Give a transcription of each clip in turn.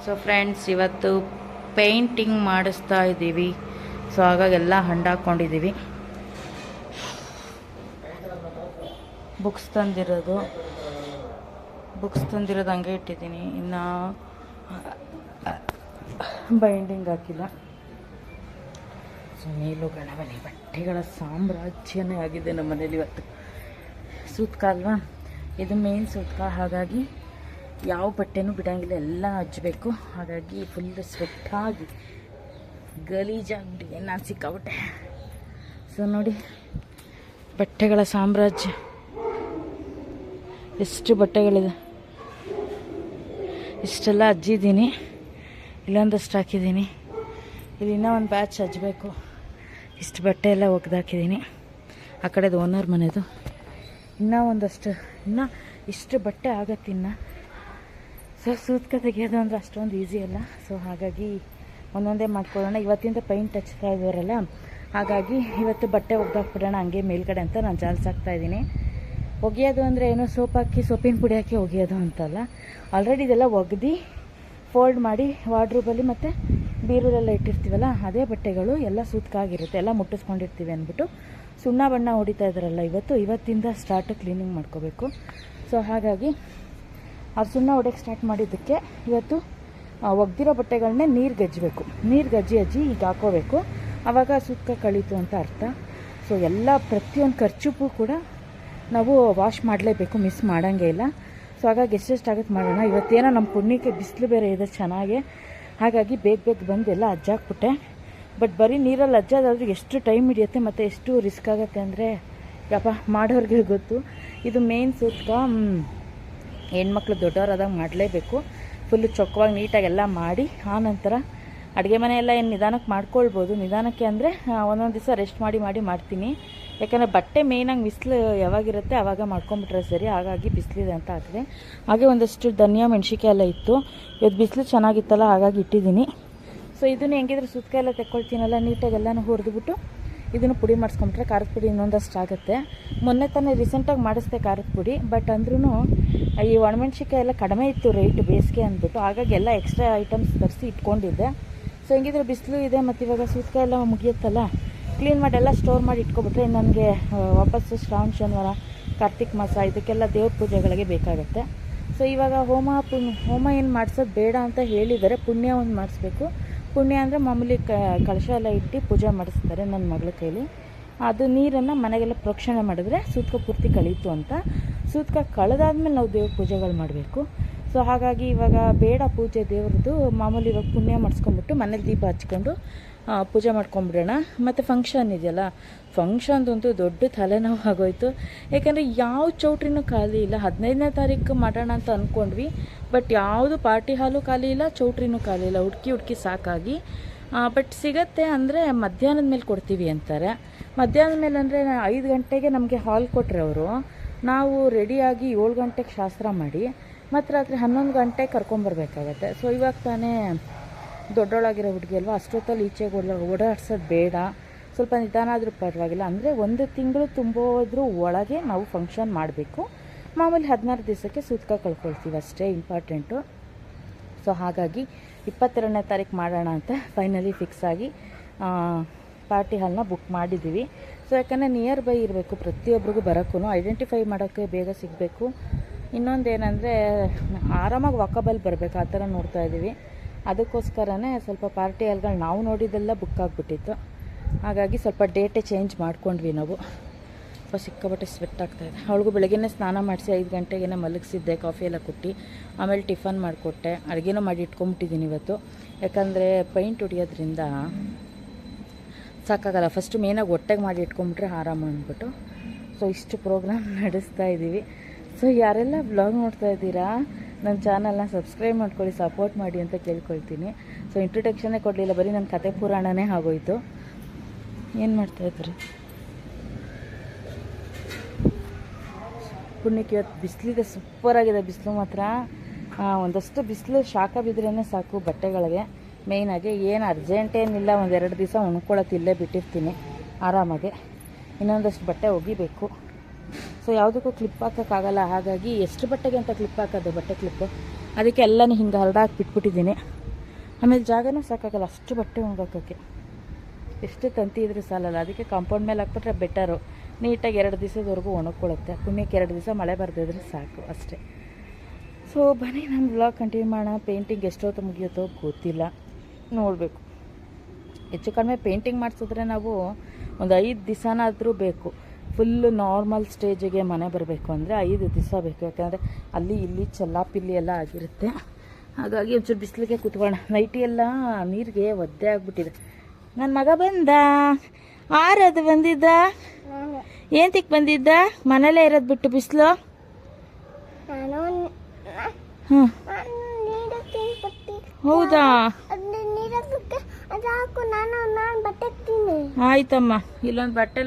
So friends, ಇವತ್ತು painting ಮಾಡಿಸ್ತಾ ಇದ್ದೀವಿ. ಸೊ ಹಾಗಾಗೆಲ್ಲ ಹಂಡಾಕೊಂಡಿದ್ದೀವಿ. ಬುಕ್ಸ್ ತಂದಿರೋದು ಹಂಗೆ ಇಟ್ಟಿದ್ದೀನಿ. ಇನ್ನು ಬೈಂಡಿಂಗ್ ಹಾಕಿಲ್ಲ. ಸೊ ಮೇಲುಗಡೆ ಬನ್ನಿ, ಬಟ್ಟೆಗಳ ಸಾಮ್ರಾಜ್ಯನೇ ಆಗಿದೆ ನಮ್ಮ ಮನೇಲಿ ಇವತ್ತು. ಸೂತ್ಕ ಅಲ್ವಾ, ಇದು ಮೇನ್ ಸೂತ್ಕ. ಹಾಗಾಗಿ ಯಾವ ಬಟ್ಟೆನೂ ಬಿಡೋಂಗಿಲ್ಲ, ಎಲ್ಲ ಹಚ್ಚಬೇಕು. ಹಾಗಾಗಿ ಫುಲ್ ಸ್ವೆಟ್ಟಾಗಿ ಗಲೀಜಾಗ್ಬಿಟ್ಟಿದೆ. ನಾನು ಸಿಕ್ಕಾಬಿಟ್ಟೆ. ಸೊ ನೋಡಿ, ಬಟ್ಟೆಗಳ ಸಾಮ್ರಾಜ್ಯ. ಎಷ್ಟು ಬಟ್ಟೆಗಳಿದೆ, ಇಷ್ಟೆಲ್ಲ ಹಜ್ಜಿದ್ದೀನಿ. ಇಲ್ಲೊಂದಷ್ಟು ಹಾಕಿದ್ದೀನಿ. ಇಲ್ಲಿ ಇನ್ನೂ ಒಂದು ಬ್ಯಾಚ್ ಹಚ್ಚಬೇಕು. ಇಷ್ಟು ಬಟ್ಟೆ ಎಲ್ಲ ಒಗ್ದಾಕಿದ್ದೀನಿ. ಆ ಕಡೆದು ಓನರ್ ಮನೆದು. ಇನ್ನೂ ಇಷ್ಟು ಬಟ್ಟೆ ಆಗತ್ತಿನ್ನು. ಸೊ ಸೂತ್ಕ ತೆಗೆಯೋದು ಅಂದರೆ ಅಷ್ಟೊಂದು ಈಸಿ ಅಲ್ಲ. ಸೊ ಹಾಗಾಗಿ ಒಂದೊಂದೇ ಮಾಡ್ಕೊಳ್ಳೋಣ. ಇವತ್ತಿಂದ ಪೈಂಟ್ ಹಚ್ತಾ ಇದ್ದಾರಲ್ಲ, ಹಾಗಾಗಿ ಇವತ್ತು ಬಟ್ಟೆ ಒಗ್ದಾಕ್ಬಿಡೋಣ ಹಂಗೆ ಮೇಲ್ಗಡೆ ಅಂತ ನಾನು ಜಾಲ್ಸಾಕ್ತಾಯಿದ್ದೀನಿ. ಒಗೆಯೋದು ಅಂದರೆ ಏನೋ ಸೋಪ್ ಹಾಕಿ ಸೊಪ್ಪಿನ ಪುಡಿ ಹಾಕಿ ಒಗೆಯೋದು ಅಂತಲ್ಲ. ಆಲ್ರೆಡಿ ಇದೆಲ್ಲ ಒಗ್ದು ಫೋಲ್ಡ್ ಮಾಡಿ ವಾರ್ಡ್ರೋಬಲ್ಲಿ ಮತ್ತು ಬೀರೂರೆಲ್ಲ ಇಟ್ಟಿರ್ತೀವಲ್ಲ, ಅದೇ ಬಟ್ಟೆಗಳು ಎಲ್ಲ ಸೂತ್ಕಾಗಿರುತ್ತೆ. ಎಲ್ಲ ಮುಟ್ಟಿಸ್ಕೊಂಡಿರ್ತೀವಿ ಅಂದ್ಬಿಟ್ಟು ಸುಣ್ಣ ಬಣ್ಣ ಹೊಡಿತಾ ಇದ್ದಾರಲ್ಲ ಇವತ್ತಿಂದ ಸ್ಟಾರ್ಟ್ ಕ್ಲೀನಿಂಗ್ ಮಾಡ್ಕೋಬೇಕು. ಸೊ ಹಾಗಾಗಿ ಅವ್ರು ಸುಣ್ಣ ಹೊಡೆಯೋಕ್ಕೆ ಸ್ಟಾರ್ಟ್ ಮಾಡಿದ್ದಕ್ಕೆ ಇವತ್ತು ಒಗ್ದಿರೋ ಬಟ್ಟೆಗಳನ್ನೇ ನೀರು ಗಜ್ಜಿ ಈಗ ಹಾಕೋಬೇಕು. ಆವಾಗ ಸೂತ್ಕ ಕಳೀತು ಅಂತ ಅರ್ಥ. ಸೊ ಎಲ್ಲ ಪ್ರತಿಯೊಂದು ಖರ್ಚುಗೂ ಕೂಡ ನಾವು ವಾಶ್ ಮಾಡಲೇಬೇಕು, ಮಿಸ್ ಮಾಡೋಂಗೇ ಇಲ್ಲ. ಸೊ ಹಾಗಾಗಿ ಎಷ್ಟೆಷ್ಟಾಗುತ್ತೆ ಮಾಡೋಣ. ಇವತ್ತೇನೋ ನಮ್ಮ ಪುಣ್ಯಕ್ಕೆ ಬಿಸಿಲು ಬೇರೆ ಇದೆ ಚೆನ್ನಾಗೆ. ಹಾಗಾಗಿ ಬೇಗ ಬಂದು ಎಲ್ಲ ಅಜ್ಜಾಕ್ಬಿಟ್ಟೆ. ಬಟ್ ಬರೀ ನೀರಲ್ಲಿ ಅಜ್ಜಾದಾದ್ರೂ ಎಷ್ಟು ಟೈಮ್ ಹಿಡಿಯುತ್ತೆ ಮತ್ತು ಎಷ್ಟು ರಿಸ್ಕ್ ಆಗುತ್ತೆ ಅಂದರೆ ಯಪ್ಪ, ಮಾಡೋರಿಗೆ ಗೊತ್ತು. ಇದು ಮೇನ್ ಸೂತ್ಕ. ಹೆಣ್ಮಕ್ಳು ದೊಡ್ಡವರಾದಾಗ ಮಾಡಲೇಬೇಕು. ಫುಲ್ಲು ಚೊಕ್ಕವಾಗಿ ನೀಟಾಗಿ ಎಲ್ಲ ಮಾಡಿ ಆನಂತರ ಅಡುಗೆ ಮನೆ ಎಲ್ಲ ಏನು ನಿಧಾನಕ್ಕೆ ಮಾಡ್ಕೊಳ್ಬೋದು. ನಿಧಾನಕ್ಕೆ ಅಂದರೆ ಒಂದೊಂದು ದಿವಸ ರೆಸ್ಟ್ ಮಾಡಿ ಮಾಡ್ತೀನಿ. ಯಾಕಂದರೆ ಬಟ್ಟೆ ಮೇಯ್ನಾಗಿ ಬಿಸಿಲು ಯಾವಾಗಿರುತ್ತೆ ಆವಾಗ ಮಾಡ್ಕೊಂಬಿಟ್ರೆ ಸರಿ. ಹಾಗಾಗಿ ಬಿಸಿಲಿದೆ ಅಂತ ಹಾಕಿದೆ. ಹಾಗೆ ಒಂದಷ್ಟು ಧನಿಯಾ ಮೆಣಸಿಕಾಯಿ ಎಲ್ಲ ಇತ್ತು. ಇವತ್ತು ಬಿಸಿಲು ಚೆನ್ನಾಗಿತ್ತಲ್ಲ, ಹಾಗಾಗಿ ಇಟ್ಟಿದ್ದೀನಿ. ಸೊ ಇದನ್ನು ಹೆಂಗಿದ್ರೆ ಸೂತ್ಕ ಎಲ್ಲ ತೆಕ್ಕೊಳ್ತೀನಲ್ಲ, ನೀಟಾಗಿ ಎಲ್ಲನೂ ಹುರಿದ್ಬಿಟ್ಟು ಇದನ್ನು ಪುಡಿ ಮಾಡಿಸ್ಕೊಂಬಿಟ್ರೆ ಖಾರದ ಪುಡಿ ಇನ್ನೊಂದಷ್ಟು ಆಗುತ್ತೆ. ಮೊನ್ನೆ ತಾನೇ ರೀಸೆಂಟಾಗಿ ಮಾಡಿಸ್ದೆ ಖಾರದ ಪುಡಿ. ಬಟ್ ಅಂದ್ರೂ ಈ ಒಣಮೆಣ್ಸಿಕಾಯಿ ಎಲ್ಲ ಕಡಿಮೆ ಇತ್ತು ರೇಟ್ ಬೇಸಿಗೆ ಅಂದ್ಬಿಟ್ಟು, ಹಾಗಾಗಿ ಎಲ್ಲ ಎಕ್ಸ್ಟ್ರಾ ಐಟಮ್ಸ್ ತರಿಸಿ ಇಟ್ಕೊಂಡಿದ್ದೆ. ಸೊ ಹೆಂಗಿದ್ರೆ ಬಿಸಿಲು ಇದೆ ಮತ್ತು ಇವಾಗ ಸೂತ್ಕ ಎಲ್ಲ ಮುಗಿಯುತ್ತಲ್ಲ, ಕ್ಲೀನ್ ಮಾಡಿ ಎಲ್ಲ ಸ್ಟೋರ್ ಮಾಡಿ ಇಟ್ಕೊಬಿಟ್ರೆ ನನಗೆ ವಾಪಸ್ಸು ಶ್ರಾವಣ ಶನಿವಾರ, ಕಾರ್ತಿಕ್ ಮಾಸ ಇದಕ್ಕೆಲ್ಲ ದೇವ್ರ ಪೂಜೆಗಳಿಗೆ ಬೇಕಾಗುತ್ತೆ. ಸೊ ಇವಾಗ ಹೋಮ ಏನು ಮಾಡಿಸೋದು ಬೇಡ ಅಂತ ಹೇಳಿದ್ದಾರೆ. ಪುಣ್ಯ ಒಂದು ಮಾಡಿಸ್ಬೇಕು. ಪುಣ್ಯ ಅಂದರೆ ಮಾಮೂಲಿ ಕಳಶ ಎಲ್ಲ ಇಟ್ಟು ಪೂಜೆ ಮಾಡಿಸ್ತಾರೆ ನನ್ನ ಮಗಳ ಕೈಲಿ. ಅದು ನೀರನ್ನು ಮನೆಗೆಲ್ಲ ಪ್ರೋಕ್ಷಣೆ ಮಾಡಿದ್ರೆ ಸೂತ್ಕ ಪೂರ್ತಿ ಕಳೀತು ಅಂತ. ಸೂತ್ಕ ಕಳೆದಾದ್ಮೇಲೆ ನಾವು ದೇವ್ರ ಪೂಜೆಗಳು ಮಾಡಬೇಕು. ಸೊ ಹಾಗಾಗಿ ಇವಾಗ ಬೇಡ ಪೂಜೆ ದೇವ್ರದ್ದು. ಮಾಮೂಲಿ ಇವಾಗ ಪುಣ್ಯ ಮಾಡಿಸ್ಕೊಂಬಿಟ್ಟು ಮನೇಲಿ ದೀಪ ಹಚ್ಕೊಂಡು ಪೂಜೆ ಮಾಡ್ಕೊಂಬಿಡೋಣ. ಮತ್ತು ಫಂಕ್ಷನ್ ಇದೆಯಲ್ಲ, ಫಂಕ್ಷನ್ದಂತೂ ದೊಡ್ಡ ತಲೆನೋವು ಆಗೋಯ್ತು. ಯಾಕೆಂದರೆ ಯಾವ ಚೌಟ್ರಿನೂ ಖಾಲಿ ಇಲ್ಲ. 15ನೇ ತಾರೀಕು ಮಾಡೋಣ ಅಂತ ಅಂದ್ಕೊಂಡ್ವಿ. ಬಟ್ ಯಾವುದು ಪಾರ್ಟಿ ಹಾಲು ಖಾಲಿ ಇಲ್ಲ, ಚೌಟ್ರಿನೂ ಖಾಲಿ ಇಲ್ಲ. ಹುಡುಕಿ ಸಾಕಾಗಿ. ಬಟ್ ಸಿಗತ್ತೆ ಅಂದರೆ ಮಧ್ಯಾಹ್ನದ ಮೇಲೆ ಕೊಡ್ತೀವಿ ಅಂತಾರೆ. ಮಧ್ಯಾಹ್ನದ ಮೇಲೆ ಅಂದರೆ 5 ಗಂಟೆಗೆ ನಮಗೆ ಹಾಲ್ ಕೊಟ್ಟರೆ ಅವರು, ನಾವು ರೆಡಿಯಾಗಿ 7 ಗಂಟೆಗೆ ಶಾಸ್ತ್ರ ಮಾಡಿ ಮತ್ತು ರಾತ್ರಿ 11 ಗಂಟೆಗೆ ಕರ್ಕೊಂಬರ್ಬೇಕಾಗತ್ತೆ. ಸೊ ಇವಾಗ ತಾನೇ ದೊಡ್ಡೊಳಗಿರೋ ಹುಡುಗಿ ಅಲ್ವಾ, ಅಷ್ಟೊತ್ತಲ್ಲಿ ಈಚೆಗೆ ಓಡಾಡ್ಸೋದು ಬೇಡ. ಸ್ವಲ್ಪ ನಿಧಾನ ಆದರೂ ಪರವಾಗಿಲ್ಲ. ಅಂದರೆ 1 ತಿಂಗಳು ತುಂಬೋದ್ರ ಒಳಗೆ ನಾವು ಫಂಕ್ಷನ್ ಮಾಡಬೇಕು. ಮಾಮೂಲಿ 16 ದಿವಸಕ್ಕೆ ಸೂತ್ಕ ಕಳ್ಕೊಳ್ತೀವಿ ಅಷ್ಟೇ, ಇಂಪಾರ್ಟೆಂಟು. ಸೊ ಹಾಗಾಗಿ 22ನೇ ತಾರೀಕು ಮಾಡೋಣ ಅಂತ ಫೈನಲಿ ಫಿಕ್ಸ್ ಆಗಿ ಪಾರ್ಟಿ ಹಾಲ್ನ ಬುಕ್ ಮಾಡಿದ್ದೀವಿ. ಸೊ ಯಾಕಂದರೆ ನಿಯರ್ ಬೈ ಇರಬೇಕು, ಪ್ರತಿಯೊಬ್ಬರಿಗೂ ಬರೋಕ್ಕೂ ಐಡೆಂಟಿಫೈ ಮಾಡೋಕ್ಕೆ ಬೇಗ ಸಿಗಬೇಕು. ಇನ್ನೊಂದೇನೆಂದರೆ ಆರಾಮಾಗಿ ವಾಕಬಲ್ ಬರಬೇಕು, ಆ ಥರ ನೋಡ್ತಾ ಇದ್ದೀವಿ. ಅದಕ್ಕೋಸ್ಕರನೇ ಸ್ವಲ್ಪ ಪಾರ್ಟಿ ಹಾಲ್ಗಳು ನಾವು ನೋಡಿದ್ದೆಲ್ಲ ಬುಕ್ ಆಗಿಬಿಟ್ಟಿತ್ತು. ಹಾಗಾಗಿ ಸ್ವಲ್ಪ ಡೇಟೇ ಚೇಂಜ್ ಮಾಡ್ಕೊಂಡ್ವಿ ನಾವು. ಸ್ವಲ್ಪ ಸಿಕ್ಕಾಬಟ್ಟೆ ಸ್ವೆಟ್ ಆಗ್ತಾಯಿದೆ. ಅವಳಿಗೂ ಬೆಳಗ್ಗೆನೇ ಸ್ನಾನ ಮಾಡಿಸಿ 5 ಗಂಟೆಗೆ ಮಲಗಿಸಿದ್ದೆ, ಕಾಫಿ ಎಲ್ಲ ಕೊಟ್ಟು. ಆಮೇಲೆ ಟಿಫನ್ ಮಾಡಿಕೊಟ್ಟೆ. ಅಡುಗೆನೂ ಮಾಡಿ ಇಟ್ಕೊಂಬಿಟ್ಟಿದ್ದೀನಿ ಇವತ್ತು. ಯಾಕಂದರೆ ಪೈಂಟ್ ಹೊಡಿಯೋದ್ರಿಂದ ಸಾಕಾಗಲ್ಲ. ಫಸ್ಟು ಮೇನಾಗಿ ಹೊಟ್ಟೆಗೆ ಮಾಡಿ ಇಟ್ಕೊಂಬಿಟ್ರೆ ಆರಾಮ ಅಂದ್ಬಿಟ್ಟು. ಸೊ ಇಷ್ಟು ಪ್ರೋಗ್ರಾಮ್ ನಡೆಸ್ತಾ ಇದ್ದೀವಿ. ಸೊ ಯಾರೆಲ್ಲ ವ್ಲಾಗ್ ನೋಡ್ತಾ ಇದ್ದೀರಾ, ನನ್ನ ಚಾನಲ್ನ ಸಬ್ಸ್ಕ್ರೈಬ್ ಮಾಡ್ಕೊಳ್ಳಿ, ಸಪೋರ್ಟ್ ಮಾಡಿ ಅಂತ ಕೇಳ್ಕೊಳ್ತೀನಿ. ಸೊ ಇಂಟ್ರೊಡಕ್ಷನ್ನೇ ಕೊಡಲಿಲ್ಲ, ಬರೀ ನನ್ನ ಕತೆ ಪುರಾಣನೇ ಆಗೋಯ್ತು. ಏನು ಮಾಡ್ತಾಯಿದ್ರಿ? ಪುಣ್ಯಕ್ಕೆ ಇವತ್ತು ಬಿಸಿಲಿದೆ, ಸೂಪರಾಗಿದೆ ಬಿಸಿಲು ಮಾತ್ರ. ಒಂದಷ್ಟು ಬಿಸಿಲು ಶಾಖ ಬಿದ್ರೇ ಸಾಕು ಬಟ್ಟೆಗಳಿಗೆ. ಮೇಯ್ನಾಗಿ ಏನು ಅರ್ಜೆಂಟೇನಿಲ್ಲ, 1-2 ದಿವಸ ಉಣ್ಕೊಳ್ಳೋದು ಇಲ್ಲೇ ಬಿಟ್ಟಿರ್ತೀನಿ ಆರಾಮಾಗೆ. ಇನ್ನೊಂದಷ್ಟು ಬಟ್ಟೆ ಒಗಿಬೇಕು. ಸೊ ಯಾವುದಕ್ಕೂ ಕ್ಲಿಪ್ ಹಾಕೋಕ್ಕಾಗಲ್ಲ. ಹಾಗಾಗಿ ಎಷ್ಟು ಬಟ್ಟೆಗೆ ಅಂತ ಕ್ಲಿಪ್ ಹಾಕೋದು, ಬಟ್ಟೆ ಕ್ಲಿಪ್ಪು ಅದಕ್ಕೆ ಎಲ್ಲನೂ ಹಿಂಗೆ ಹರಡಾಕಿ ಬಿಟ್ಬಿಟ್ಟಿದ್ದೀನಿ. ಆಮೇಲೆ ಜಾಗನೂ ಸಾಕಾಗಲ್ಲ ಅಷ್ಟು ಬಟ್ಟೆ ಒಣಗಾಕೋಕ್ಕೆ. ಎಷ್ಟು ತಂತಿ ಇದ್ರೂ ಸಾಲಲ್ಲ. ಅದಕ್ಕೆ ಕಾಂಪೌಂಡ್ ಮೇಲೆ ಹಾಕ್ಬಿಟ್ರೆ ಬೆಟರು. ನೀಟಾಗಿ 2 ದಿವಸದವರೆಗೂ ಒಣಕೊಳ್ಳುತ್ತೆ. ಪುಣ್ಯಕ್ಕೆ 2 ದಿವಸ ಮಳೆ ಬರ್ದಿದ್ರೆ ಸಾಕು ಅಷ್ಟೇ. ಸೊ ಬನ್ನಿ ನಾನು ವ್ಲಾಗ್ ಕಂಟಿನ್ಯೂ ಮಾಡೋಣ. ಪೇಂಟಿಂಗ್ ಎಷ್ಟೊತ್ತು ಮುಗಿಯುತ್ತೋ ಗೊತ್ತಿಲ್ಲ, ನೋಡಬೇಕು. ಹೆಚ್ಚು ಕಡಿಮೆ ಪೇಂಟಿಂಗ್ ಮಾಡಿಸಿದ್ರೆ ನಾವು ಒಂದು 5 ದಿವಸನಾದರೂ ಬೇಕು. ಫುಲ್ಲು ನಾರ್ಮಲ್ ಸ್ಟೇಜಿಗೆ ಮನೆ ಬರಬೇಕು ಅಂದರೆ 5 ದಿವಸ ಬೇಕು. ಯಾಕಂದರೆ ಅಲ್ಲಿ ಇಲ್ಲಿ ಚೆಲ್ಲಾಪಿಲ್ಲಿ ಎಲ್ಲ ಆಗಿರುತ್ತೆ. ಹಾಗಾಗಿ ಒಂಚೂರು ಬಿಸಿಲಿಗೆ ಕೂತ್ಕೊಳ್ಳೋಣ. ನೈಟಿ ಎಲ್ಲ ನೀರಿಗೆ ಒದ್ದೆ ಆಗಿಬಿಟ್ಟಿದೆ. ನನ್ನ ಮಗ ಬಂದ. ಆರದು ಬಂದಿದ್ದ? ಏಂತಿಗೆ ಬಂದಿದ್ದ? ಮನೇಲೇ ಇರೋದು ಬಿಟ್ಟು ಬಿಸಿಲು. ಹ್ಞೂ ಹೌದಾ, ಆಯ್ತಮ್ಮ. ಇಲ್ಲೊಂದು ಬಟ್ಟೆ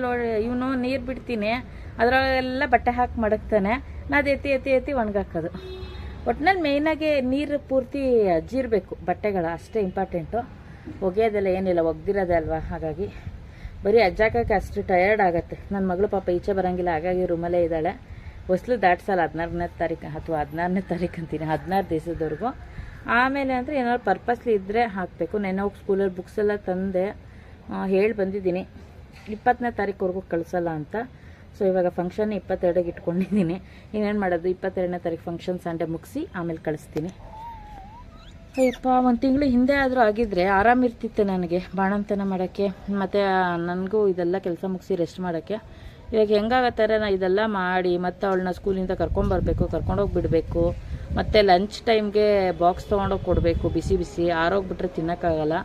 ಇವನು ನೀರು ಬಿಡ್ತೀನಿ, ಅದರೊಳಗೆಲ್ಲ ಬಟ್ಟೆ ಹಾಕಿ ಮಡಗ್ತಾನೆ. ಅದು ಎತ್ತಿ ಎತ್ತಿ ಎತ್ತಿ ಒಣಗಾಕೋದು. ಒಟ್ಟಿನಲ್ಲಿ ಮೇಯ್ನಾಗಿ ನೀರು ಪೂರ್ತಿ ಜೀರಬೇಕು ಬಟ್ಟೆಗಳ, ಅಷ್ಟೇ ಇಂಪಾರ್ಟೆಂಟು. ಒಗೆಯೋದೆಲ್ಲ ಏನಿಲ್ಲ, ಒಗ್ದಿರೋದೆ ಅಲ್ವಾ. ಹಾಗಾಗಿ ಬರೀ ಅಜ್ಜಾಕಕ್ಕೆ ಅಷ್ಟು ಟಯರ್ಡ್ ಆಗುತ್ತೆ. ನನ್ನ ಮಗಳು ಪಾಪ ಈಚೆ ಬರೋಂಗಿಲ್ಲ, ಹಾಗಾಗಿ ರೂಮಲ್ಲೇ ಇದ್ದಾಳೆ. ಹೊಸ್ಲು ದಾಟ್ಸಲ್ಲ 14ನೇ ತಾರೀಕು ಅಥವಾ 16ನೇ ತಾರೀಕು ಅಂತೀನಿ, 16 ದಿವಸದವರೆಗೂ. ಆಮೇಲೆ ಅಂದರೆ ಏನಾದ್ರು ಪರ್ಪಸ್ಲಿ ಇದ್ದರೆ ಹಾಕಬೇಕು. ನೆನ್ನೆ ಹೋಗಿ ಸ್ಕೂಲಲ್ಲಿ ಬುಕ್ಸ್ ಎಲ್ಲ ತಂದೆ ಹೇಳಿ ಬಂದಿದ್ದೀನಿ 20ನೇ ತಾರೀಕುವರೆಗೂ ಕಳಿಸಲ್ಲ ಅಂತ. ಸೊ ಇವಾಗ ಫಂಕ್ಷನ್ 22ಗೆ ಇಟ್ಕೊಂಡಿದ್ದೀನಿ. ಇನ್ನೇನು ಮಾಡೋದು, 22ನೇ ತಾರೀಕು ಫಂಕ್ಷನ್ ಸಂಡೇ ಮುಗಿಸಿ ಆಮೇಲೆ ಕಳಿಸ್ತೀನಿ. ಅಯ್ಯಪ್ಪ, 1 ತಿಂಗಳು ಹಿಂದೆ ಆದರೂ ಆಗಿದ್ದರೆ ಆರಾಮಿರ್ತಿತ್ತು ನನಗೆ ಬಾಣಂತನ ಮಾಡೋಕ್ಕೆ, ಮತ್ತು ನನಗೂ ಇದೆಲ್ಲ ಕೆಲಸ ಮುಗಿಸಿ ರೆಸ್ಟ್ ಮಾಡೋಕ್ಕೆ. ಇವಾಗ ಹೆಂಗಾಗತ್ತಾರೆ, ನಾನು ಇದೆಲ್ಲ ಮಾಡಿ ಮತ್ತು ಅವಳನ್ನ ಸ್ಕೂಲಿಂದ ಕರ್ಕೊಂಬರ್ಬೇಕು, ಕರ್ಕೊಂಡೋಗಿ ಬಿಡಬೇಕು, ಮತ್ತು ಲಂಚ್ ಟೈಮ್ಗೆ ಬಾಕ್ಸ್ ತೊಗೊಂಡೋಗಿ ಕೊಡಬೇಕು. ಬಿಸಿ ಬಿಸಿ ಆರೋಗ್ಬಿಟ್ರೆ ತಿನ್ನೋಕ್ಕಾಗಲ್ಲ.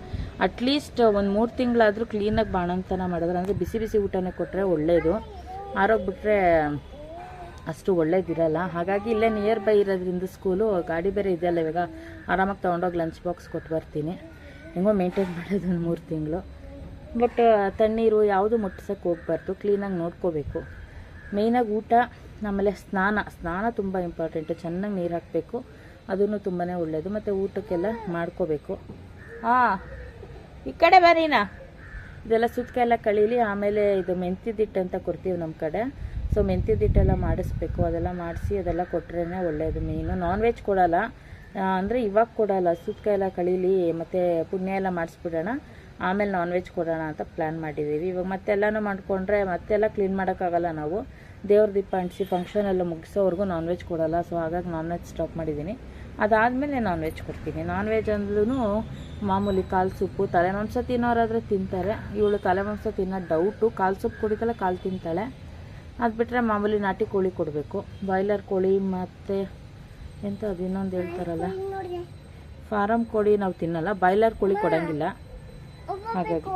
ಅಟ್ಲೀಸ್ಟ್ ಒಂದು 3 ತಿಂಗಳಾದರೂ ಕ್ಲೀನಾಗಿ ಬಾಣಂತನ ಮಾಡಿದ್ರೆ, ಅಂದರೆ ಬಿಸಿ ಬಿಸಿ ಊಟನೇ ಕೊಟ್ಟರೆ ಒಳ್ಳೆಯದು. ಆರೋಗ್ಬಿಟ್ರೆ ಅಷ್ಟು ಒಳ್ಳೇದಿರಲ್ಲ. ಹಾಗಾಗಿ ಇಲ್ಲೇ ನಿಯರ್ ಬೈ ಇರೋದ್ರಿಂದ ಸ್ಕೂಲು, ಗಾಡಿ ಬೇರೆ ಇದೆಯಲ್ಲ, ಇವಾಗ ಆರಾಮಾಗಿ ತೊಗೊಂಡೋಗಿ ಲಂಚ್ ಬಾಕ್ಸ್ ಕೊಟ್ಟು ಬರ್ತೀನಿ. ಹೆಂಗೋ ಮೇಂಟೈನ್ ಮಾಡೋದು ಒಂದು 3 ತಿಂಗಳು. ಬಟ್ ತಣ್ಣೀರು ಯಾವುದು ಮುಟ್ಟಿಸೋಕ್ಕೆ ಹೋಗ್ಬಾರ್ದು, ಕ್ಲೀನಾಗಿ ನೋಡ್ಕೋಬೇಕು. ಮೇಯ್ನಾಗಿ ಊಟ, ಆಮೇಲೆ ಸ್ನಾನ ತುಂಬ ಇಂಪಾರ್ಟೆಂಟು. ಚೆನ್ನಾಗಿ ನೀರು ಹಾಕಬೇಕು, ಅದೂ ತುಂಬಾ ಒಳ್ಳೆಯದು. ಮತ್ತು ಊಟಕ್ಕೆಲ್ಲ ಮಾಡ್ಕೋಬೇಕು. ಈ ಕಡೆ ಬರೀನಾ, ಇದೆಲ್ಲ ಸುತ್ತಕೆ ಎಲ್ಲ ಕಳೀಲಿ. ಆಮೇಲೆ ಇದು ಮೆಂತ್ಯದಿಟ್ಟು ಅಂತ ಕೊಡ್ತೀವಿ ನಮ್ಮ ಕಡೆ. ಸೊ ಮೆಂತ್ಯದಿಟ್ಟೆಲ್ಲ ಮಾಡಿಸ್ಬೇಕು. ಅದೆಲ್ಲ ಮಾಡಿಸಿ ಅದೆಲ್ಲ ಕೊಟ್ರೇ ಒಳ್ಳೆಯದು. ಮೇಯ್ನು ನಾನ್ ವೆಜ್ ಕೊಡೋಲ್ಲ, ಅಂದರೆ ಇವಾಗ ಕೊಡೋಲ್ಲ. ಸುತ್ತಕೆ ಎಲ್ಲ ಕಳೀಲಿ ಮತ್ತು ಪುಣ್ಯ ಎಲ್ಲ ಮಾಡಿಸ್ಬಿಡೋಣ, ಆಮೇಲೆ ನಾನ್ ವೆಜ್ ಕೊಡೋಣ ಅಂತ ಪ್ಲ್ಯಾನ್ ಮಾಡಿದ್ದೀವಿ. ಇವಾಗ ಮತ್ತೆಲ್ಲನೂ ಮಾಡಿಕೊಂಡ್ರೆ ಮತ್ತೆಲ್ಲ ಕ್ಲೀನ್ ಮಾಡೋಕ್ಕಾಗಲ್ಲ ನಾವು. ದೇವ್ರ ದೀಪ ಅಂಟಿಸಿ ಫಂಕ್ಷನ್ ಎಲ್ಲ ಮುಗಿಸೋವರೆಗೂ ನಾನ್ ವೆಜ್ ಕೊಡೋಲ್ಲ. ಸೊ ಹಾಗಾಗಿ ನಾನ್ ವೆಜ್ ಸ್ಟಾಪ್ ಮಾಡಿದ್ದೀನಿ. ಅದಾದಮೇಲೆ ನಾನ್ ವೆಜ್ ಕೊಡ್ತೀನಿ. ನಾನ್ ವೆಜ್ ಅಂದ್ರೂ ಮಾಮೂಲಿ ಕಾಲು ಸೊಪ್ಪು, ತಲೆಮಾಂಸ ತಿನ್ನೋರಾದರೆ ತಿಂತಾರೆ. ಇವಳು ತಲೆಮಾಂಸ ತಿನ್ನೋ ಡೌಟು. ಕಾಲು ಸೊಪ್ಪು ಕುಡಿತಾಳೆ, ಕಾಲು ತಿಂತಾಳೆ. ಅದು ಬಿಟ್ಟರೆ ಮಾಮೂಲಿ ನಾಟಿ ಕೋಳಿ ಕೊಡಬೇಕು. ಬಾಯ್ಲರ್ ಕೋಳಿ ಮತ್ತು ಎಂತ ಅದು ಇನ್ನೊಂದು ಹೇಳ್ತಾರಲ್ಲ, ಫಾರಮ್ ಕೋಳಿ ನಾವು ತಿನ್ನಲ್ಲ. ಬಾಯ್ಲರ್ ಕೋಳಿ ಕೊಡೋಂಗಿಲ್ಲ. ಹಾಗಾಗಿ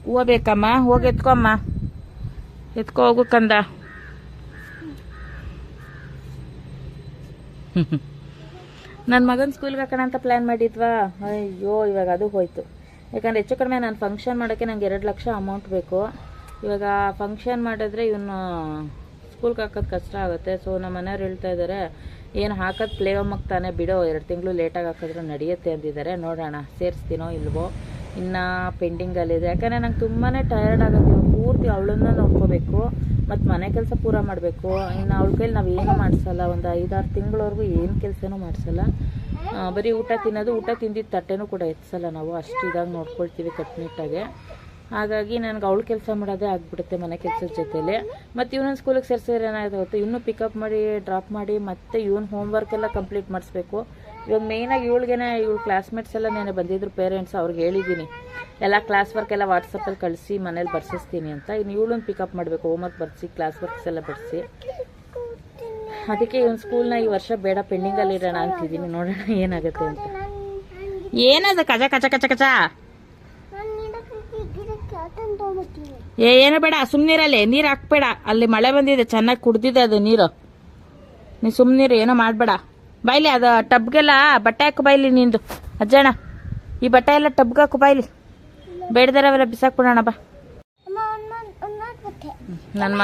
ಹೂವು ಬೇಕಮ್ಮ, ಹೋಗಿ ಎತ್ಕೊಮ್ಮ, ಎತ್ಕೊ ಹೋಗು ಕಂದ. ನನ್ನ ಮಗನ ಸ್ಕೂಲ್ಗೆ ಹಾಕೋಣ ಅಂತ ಪ್ಲ್ಯಾನ್ ಮಾಡಿದ್ವಾ, ಅಯ್ಯೋ ಇವಾಗ ಅದು ಹೋಯ್ತು. ಯಾಕಂದರೆ ಹೆಚ್ಚು ಕಡಿಮೆ ನಾನು ಫಂಕ್ಷನ್ ಮಾಡೋಕ್ಕೆ ನಂಗೆ 2 ಲಕ್ಷ ಅಮೌಂಟ್ ಬೇಕು. ಇವಾಗ ಫಂಕ್ಷನ್ ಮಾಡಿದ್ರೆ ಇವನು ಸ್ಕೂಲ್ಗೆ ಹಾಕೋದು ಕಷ್ಟ ಆಗುತ್ತೆ. ಸೊ ನಮ್ಮ ಮನೆಯವ್ರು ಹೇಳ್ತಾ ಇದ್ದಾರೆ, ಏನು ಹಾಕೋದು ಪ್ಲೇ ಹೋಮಕ್ಕೆ ತಾನೇ ಬಿಡೋ, 2 ತಿಂಗಳು ಲೇಟಾಗಿ ಹಾಕಿದ್ರೆ ನಡೆಯುತ್ತೆ ಅಂದಿದ್ದಾರೆ. ನೋಡೋಣ ಸೇರಿಸ್ತೀನೋ ಇಲ್ವೋ, ಇನ್ನು ಪೆಂಡಿಂಗಲ್ಲಿದೆ. ಯಾಕಂದರೆ ನಂಗೆ ತುಂಬಾ ಟಯರ್ಡ್ ಆಗುತ್ತೆ. ಇವಾಗ ಪೂರ್ತಿ ಅವಳನ್ನ ನೋಡ್ಕೋಬೇಕು ಮತ್ತು ಮನೆ ಕೆಲಸ ಪೂರ ಮಾಡಬೇಕು. ಇನ್ನು ಅವಳ ಕೈಲಿ ನಾವು ಏನು ಮಾಡಿಸಲ್ಲ. ಒಂದು 5-6 ತಿಂಗಳವರೆಗೂ ಏನು ಕೆಲಸನೂ ಮಾಡಿಸಲ್ಲ. ಬರೀ ಊಟ ತಿನ್ನೋದು, ಊಟ ತಿಂದಿದ್ದು ತಟ್ಟೆನೂ ಕೂಡ ಎತ್ಸಲ್ಲ ನಾವು. ಅಷ್ಟು ಇದಾಗಿ ನೋಡ್ಕೊಳ್ತೀವಿ ಕಟ್ನಿಟ್ಟಾಗೆ. ಹಾಗಾಗಿ ನನಗೆ ಅವಳು ಕೆಲಸ ಮಾಡೋದೇ ಆಗಿಬಿಡುತ್ತೆ ಮನೆ ಕೆಲಸದ ಜೊತೆಲಿ. ಮತ್ತು ಇವನನ್ನು ಸ್ಕೂಲಿಗೆ ಸೇರಿಸಿದ್ರೆ ಏನಾಗುತ್ತೆ, ಇವನು ಪಿಕಪ್ ಮಾಡಿ ಡ್ರಾಪ್ ಮಾಡಿ ಮತ್ತು ಇವನು ಹೋಮ್ವರ್ಕ್ ಎಲ್ಲ ಕಂಪ್ಲೀಟ್ ಮಾಡಿಸ್ಬೇಕು. ಇವಾಗ ಮೇಯ್ನಾಗಿ ಇವಳಿಗೇನೆ, ಇವಳು ಕ್ಲಾಸ್ಮೇಟ್ಸ್ ಎಲ್ಲ ನೆನೆ ಬಂದಿದ್ರು ಪೇರೆಂಟ್ಸ್, ಅವ್ರಿಗೆ ಹೇಳಿದ್ದೀನಿ ಎಲ್ಲ ಕ್ಲಾಸ್ ವರ್ಕ್ ಎಲ್ಲ ವಾಟ್ಸಪ್ಪಲ್ಲಿ ಕಳಿಸಿ ಮನೇಲಿ ಬರ್ಸಿಸ್ತೀನಿ ಅಂತ. ಇನ್ನು ಇವಳನ್ನ ಪಿಕಪ್ ಮಾಡಬೇಕು, ಹೋಮ್ವರ್ಕ್ ಬರ್ಸಿ, ಕ್ಲಾಸ್ ವರ್ಕ್ಸ್ ಎಲ್ಲ ಬರ್ಸಿ. ಅದಕ್ಕೆ ಇವನು ಸ್ಕೂಲ್ನ ಈ ವರ್ಷ ಬೇಡ, ಪೆಂಡಿಂಗಲ್ಲಿ ಇಡೋಣ ಅಂತಿದ್ದೀನಿ. ನೋಡೋಣ ಏನಾಗುತ್ತೆ ಅಂತ. ಏನದು ಕಚ ಕಚ ಕಚ ಕಚ? ಏನು ಬೇಡ, ಸುಮ್ಮನಿರಲ್ಲಿ, ನೀರು ಹಾಕ್ಬೇಡ. ಅಲ್ಲಿ ಮಳೆ ಬಂದಿದೆ, ಚೆನ್ನಾಗಿ ಕುಡ್ದಿದೆ ಅದು ನೀರು. ನೀ ಸುಮ್ಮನಿರು, ಏನೋ ಮಾಡಬೇಡ. ಬಾಯ್ಲಿ ಅದು ಟಬ್ಗೆಲ್ಲ ಬಟ್ಟೆ ಹಾಕು ಬಾಯ್ಲಿ ನಿಂದು. ಅಜ್ಜಣ್ಣ ಈ ಬಟ್ಟೆ ಎಲ್ಲ ಟಬ್ಗೆ ಹಾಕು ಬಾಯ್ಲಿ, ಬೇಡದಾರವೆಲ್ಲ ಬಿಸಾಕ್ಬಿಡೋಣ ಬಾ. ನನ್ನ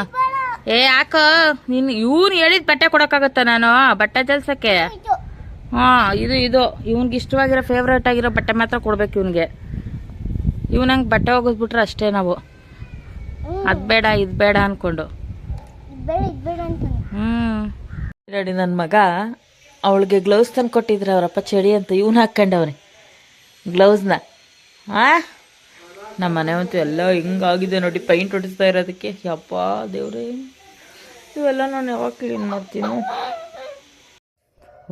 ಹಾಕೋ ನೀನು. ಇವ್ನು ಹೇಳಿದ ಬಟ್ಟೆ ಕೊಡೋಕ್ಕಾಗತ್ತ ನಾನು ಬಟ್ಟೆ ಜಲ್ಸಕ್ಕೆ? ಇದು ಇವ್ನಿಗೆ ಇಷ್ಟವಾಗಿರೋ ಫೇವ್ರೇಟ್ ಆಗಿರೋ ಬಟ್ಟೆ ಮಾತ್ರ ಕೊಡ್ಬೇಕು ಇವ್ನಿಗೆ. ಇವ್ನಂಗೆ ಬಟ್ಟೆ ಹೋಗಿಸ್ಬಿಟ್ರೆ ಅಷ್ಟೇ ನಾವು, ಅದು ಬೇಡ ಇದು ಬೇಡ ಅಂದ್ಕೊಂಡು. ನೋಡಿ ನನ್ನ ಮಗ ಅವಳಿಗೆ ಗ್ಲೌಸ್ ತಂದು ಕೊಟ್ಟಿದ್ರೆ ಅವರಪ್ಪ ಚಳಿ ಅಂತ ಇವನು ಹಾಕ್ಕೊಂಡವ್ರೆ ಗ್ಲೌಸ್ನ. ನಮ್ಮ ಮನೆ ಅಂತೂ ಎಲ್ಲ ಹಿಂಗಾಗಿದೆ ನೋಡಿ, ಪೈಂಟ್ ಹೊಡಿಸ್ತಾ ಇರೋದಕ್ಕೆ. ಯಪ್ಪ ದೇವ್ರೇ, ಇವೆಲ್ಲ ನಾನು ಯಾವಾಗ ಕ್ಲೀನ್ ಮಾಡ್ತೀನಿ?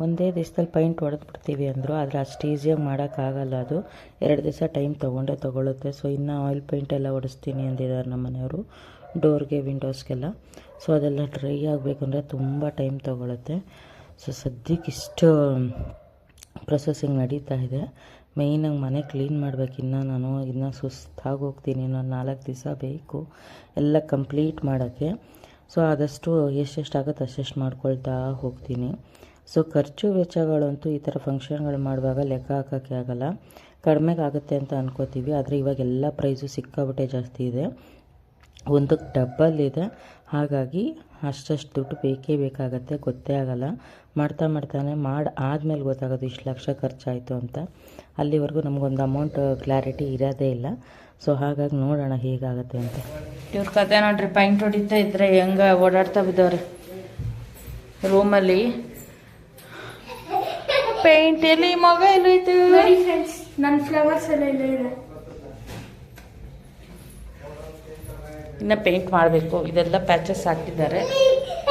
ಒಂದೇ ದಿವಸದಲ್ಲಿ ಪೈಂಟ್ ಹೊಡೆದ್ಬಿಡ್ತೀವಿ ಅಂದರು, ಆದರೆ ಅಷ್ಟು ಈಸಿಯಾಗಿ ಮಾಡೋಕ್ಕಾಗಲ್ಲ. ಅದು 2 ದಿವಸ ಟೈಮ್ ತೊಗೊಳುತ್ತೆ. ಸೊ ಇನ್ನು ಆಯಿಲ್ ಪೇಂಟ್ ಎಲ್ಲ ಹೊಡಿಸ್ತೀನಿ ಅಂದಿದ್ದಾರೆ ನಮ್ಮ ಮನೆಯವರು, ಡೋರ್ಗೆ ವಿಂಡೋಸ್ಗೆಲ್ಲ. ಸೊ ಅದೆಲ್ಲ ಡ್ರೈ ಆಗಬೇಕಂದ್ರೆ ತುಂಬ ಟೈಮ್ ತೊಗೊಳುತ್ತೆ. ಸೊ ಸದ್ಯಕ್ಕೆ ಇಷ್ಟು ಪ್ರೊಸೆಸಿಂಗ್ ನಡೀತಾ ಇದೆ. ಮೇಯ್ನಾಗಿ ಮನೆ ಕ್ಲೀನ್ ಮಾಡಬೇಕು. ಇನ್ನೂ ಸುಸ್ತಾಗಿ ಹೋಗ್ತೀನಿ. ಇನ್ನೊಂದು 4 ದಿವಸ ಬೇಕು ಎಲ್ಲ ಕಂಪ್ಲೀಟ್ ಮಾಡೋಕ್ಕೆ. ಸೊ ಆದಷ್ಟು ಎಷ್ಟೆಷ್ಟಾಗುತ್ತೆ ಅಷ್ಟೆಷ್ಟು ಮಾಡ್ಕೊಳ್ತಾ ಹೋಗ್ತೀನಿ. ಸೊ ಖರ್ಚು ವೆಚ್ಚಗಳಂತೂ ಈ ಥರ ಫಂಕ್ಷನ್ಗಳು ಮಾಡುವಾಗ ಲೆಕ್ಕ ಹಾಕೋಕ್ಕೆ ಆಗಲ್ಲ. ಕಡಿಮೆಗೆ ಆಗುತ್ತೆ ಅಂತ ಅನ್ಕೋತೀವಿ, ಆದರೆ ಇವಾಗೆಲ್ಲ ಪ್ರೈಸು ಸಿಕ್ಕಾಬಿಟ್ಟೆ ಜಾಸ್ತಿ ಇದೆ, ಒಂದಕ್ಕೆ ಡಬ್ಬಲ್ ಇದೆ. ಹಾಗಾಗಿ ಅಷ್ಟಷ್ಟು ದುಡ್ಡು ಬೇಕೇ ಬೇಕಾಗತ್ತೆ, ಗೊತ್ತೇ ಆಗಲ್ಲ. ಮಾಡ್ತಾನೆ ಆದಮೇಲೆ ಗೊತ್ತಾಗೋದು ಇಷ್ಟು ಲಕ್ಷ ಖರ್ಚಾಯಿತು ಅಂತ. ಅಲ್ಲಿವರೆಗೂ ನಮಗೊಂದು ಅಮೌಂಟ್ ಕ್ಲಾರಿಟಿ ಇರೋದೇ ಇಲ್ಲ. ಸೊ ಹಾಗಾಗಿ ನೋಡೋಣ ಹೇಗಾಗುತ್ತೆ ಅಂತ. ಇವ್ರ ಕತೆ ನೋಡ್ರಿ, ಪೈಂಟ್ ಹೊಡಿತಾ ಇದ್ರೆ ಹೆಂಗೆ ಓಡಾಡ್ತಾ ಬಿದ್ದವ್ರೆ ರೂಮಲ್ಲಿ. ಪೇಂಟ್ ಎಲ್ಲಿ ಮಗ ಎಲ್ಲೈತೆ ನೋಡಿ ಫ್ರೆಂಡ್ಸ್, ನನ್ನ ಫ್ಲವರ್ಸ್ ಎಲ್ಲ ಇಲ್ಲ ಇದೆ. ಇನ್ನು ಪೇಂಟ್ ಮಾಡಬೇಕು. ಇದೆಲ್ಲ ಪ್ಯಾಚಸ್ ಹಾಕಿದ್ದಾರೆ,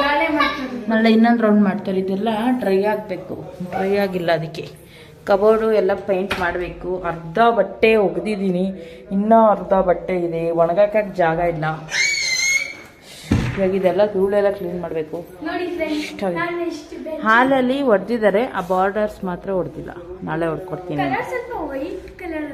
ನಾಳೆ ಮಾಡ್ತೀನಿ. ನಾಳೆ ಇನ್ನೊಂದು ರೌಂಡ್ ಮಾಡ್ತಾರೆ. ಇದೆಲ್ಲ ಡ್ರೈ ಆಗಬೇಕು, ಡ್ರೈ ಆಗಿಲ್ಲ, ಅದಕ್ಕೆ ಕಬೋರ್ಡು ಎಲ್ಲ ಪೇಂಟ್ ಮಾಡಬೇಕು. ಅರ್ಧ ಬಟ್ಟೆ ಒಗೆದಿದ್ದೀನಿ, ಇನ್ನೂ ಅರ್ಧ ಬಟ್ಟೆ ಇದೆ, ಒಣಗಾಕಕ್ಕೆ ಜಾಗ ಇಲ್ಲ. ಇವಾಗ ಇದೆಲ್ಲ ಧೂಳೆಲ್ಲ ಕ್ಲೀನ್ ಮಾಡಬೇಕು. ನೋಡಿ ಫ್ರೆಂಡ್ಸ್, ನಾನು ಎಷ್ಟು ಹಾಲಲ್ಲಿ ಹೊಡೆದಿದ್ದಾರೆ, ಆ ಬಾರ್ಡರ್ಸ್ ಮಾತ್ರ ಹೊಡೆದಿಲ್ಲ. ನಾಳೆ ಹೊಡ್ಕೊಡ್ತೀನಿ. ಕಲರ್ ಸ್ವಲ್ಪ ವೈಟ್ ಕಲರ್